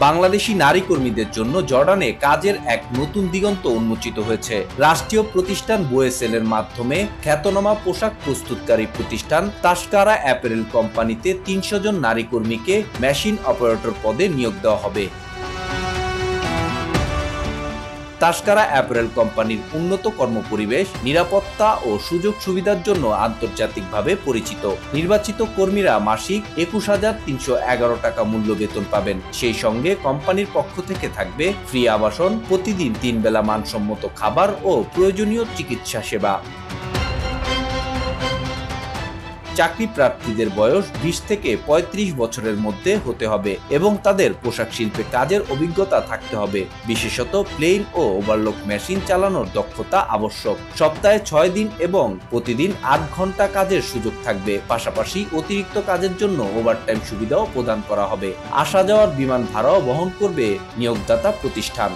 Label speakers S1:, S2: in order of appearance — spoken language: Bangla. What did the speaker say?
S1: বাংলাদেশি নারী কর্মীদের জন্য জর্ডানে কাজের এক নতুন দিগন্ত উন্মোচিত হয়েছে। রাষ্ট্রীয় প্রতিষ্ঠান বোয়েসেলের মাধ্যমে খ্যাতনামা পোশাক প্রস্তুতকারী প্রতিষ্ঠান তাস্কারা অ্যাপারেল কোম্পানিতে ৩০০ জন নারী কর্মীকে মেশিন অপারেটর পদে নিয়োগ দেওয়া হবে। তাস্কারা অ্যাপারেল কোম্পানির উন্নত কর্মপরিবেশ, নিরাপত্তা ও সুযোগ সুবিধার জন্য আন্তর্জাতিকভাবে পরিচিত। নির্বাচিত কর্মীরা মাসিক ২১,৩১১ টাকা মূল্য বেতন পাবেন। সেই সঙ্গে কোম্পানির পক্ষ থেকে থাকবে ফ্রি আবাসন, প্রতিদিন ৩ বেলা মানসম্মত খাবার ও প্রয়োজনীয় চিকিৎসা সেবা। চাকরি প্রার্থীদের বয়স ২০ থেকে ৩৫ বছরের মধ্যে হতে হবে এবং তাদের পোশাক শিল্পে কাজের অভিজ্ঞতা থাকতে হবে। বিশেষত প্লেন ও ওভারলক মেশিন চালানোর দক্ষতা আবশ্যক। সপ্তাহে ৬ দিন এবং প্রতিদিন ৮ ঘন্টা কাজের সুযোগ থাকবে। পাশাপাশি অতিরিক্ত কাজের জন্য ওভারটাইম সুবিধাও প্রদান করা হবে। আসা যাওয়ার বিমান ভাড়াও বহন করবে নিয়োগদাতা প্রতিষ্ঠান।